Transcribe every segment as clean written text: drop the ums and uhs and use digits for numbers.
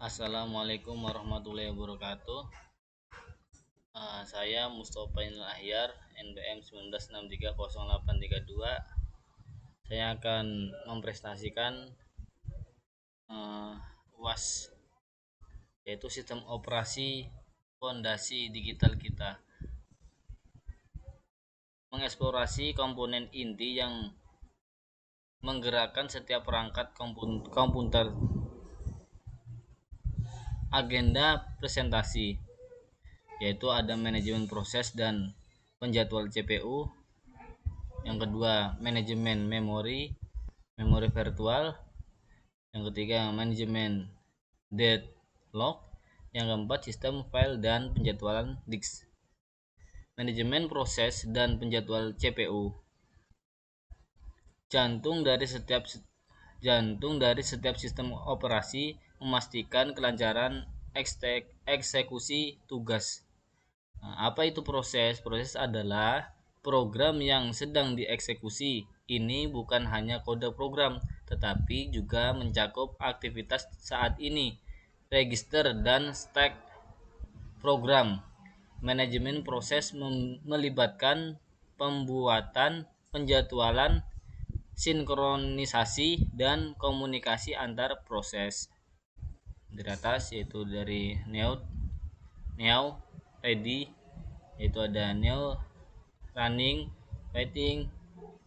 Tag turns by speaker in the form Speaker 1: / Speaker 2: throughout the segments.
Speaker 1: Assalamualaikum warahmatullahi wabarakatuh. Saya Mustofa Inul Ahyar, NPM 19630832. Saya akan mempresentasikan UAS, yaitu sistem operasi fondasi digital kita. Mengeksplorasi komponen inti yang menggerakkan setiap perangkat komputer. Agenda presentasi yaitu ada manajemen proses dan penjadwal CPU. Yang kedua, manajemen memori virtual. Yang ketiga, manajemen deadlock. Yang keempat, sistem file dan penjadwalan disk. Manajemen proses dan penjadwal CPU. Jantung dari setiap sistem operasi memastikan kelancaran eksekusi tugas. Apa itu proses? Proses adalah program yang sedang dieksekusi. Ini bukan hanya kode program, tetapi juga mencakup aktivitas saat ini, register dan stack program. Manajemen proses melibatkan pembuatan, penjadwalan, sinkronisasi, dan komunikasi antar proses. Dari atas yaitu dari Neo ready, yaitu ada Neo running, waiting,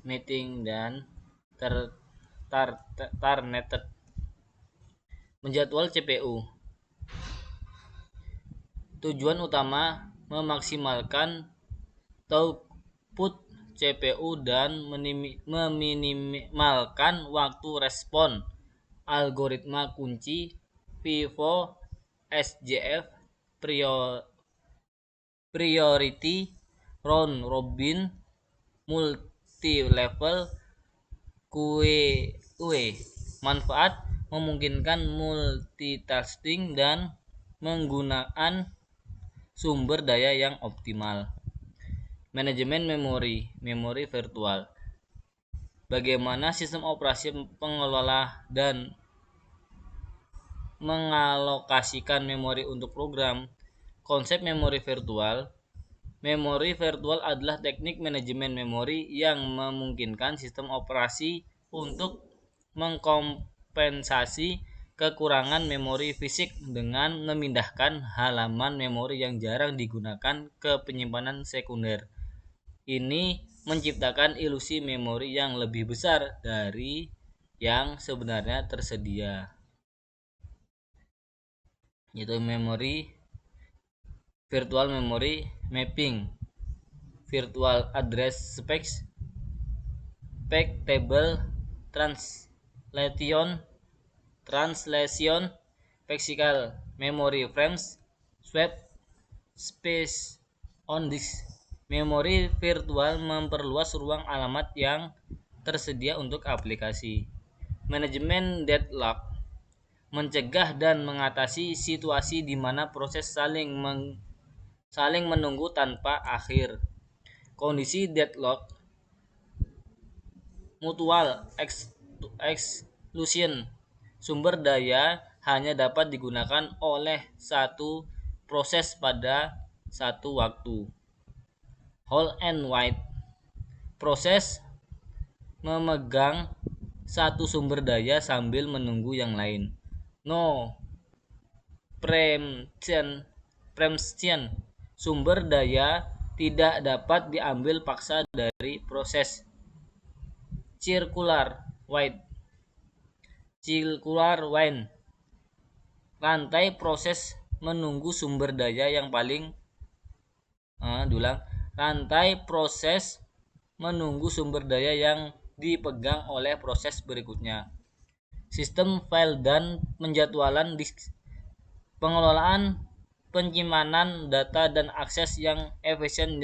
Speaker 1: meeting, dan targeted. Menjadwal CPU. Tujuan utama memaksimalkan throughput CPU dan meminimalkan waktu respon. Algoritma kunci FIFO SJF priority round robin multi level QE. Manfaat memungkinkan multitasking dan menggunakan sumber daya yang optimal. Manajemen memori virtual. Bagaimana sistem operasi pengelola dan mengalokasikan memori untuk program. Konsep memori virtual. Memori virtual adalah teknik manajemen memori yang memungkinkan sistem operasi untuk mengkompensasi kekurangan memori fisik dengan memindahkan halaman memori yang jarang digunakan ke penyimpanan sekunder. Ini menciptakan ilusi memori yang lebih besar dari yang sebenarnya tersedia. Yaitu virtual memory mapping, virtual address space, fact table translation, physical memory frames, swap space on disk. Memori virtual memperluas ruang alamat yang tersedia untuk aplikasi. Manajemen deadlock. Mencegah dan mengatasi situasi di mana proses saling menunggu tanpa akhir. Kondisi deadlock. Mutual exclusion. Sumber daya hanya dapat digunakan oleh satu proses pada satu waktu. Whole and wide. Proses memegang satu sumber daya sambil menunggu yang lain. No preemption. Sumber daya tidak dapat diambil paksa dari proses. Circular wine. Rantai proses menunggu sumber daya yang paling rantai proses menunggu sumber daya yang dipegang oleh proses berikutnya. Sistem file dan penjadwalan disk. Pengelolaan penyimpanan data dan akses yang efisien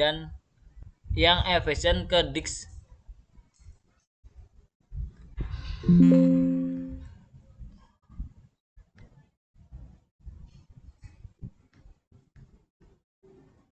Speaker 1: ke disk.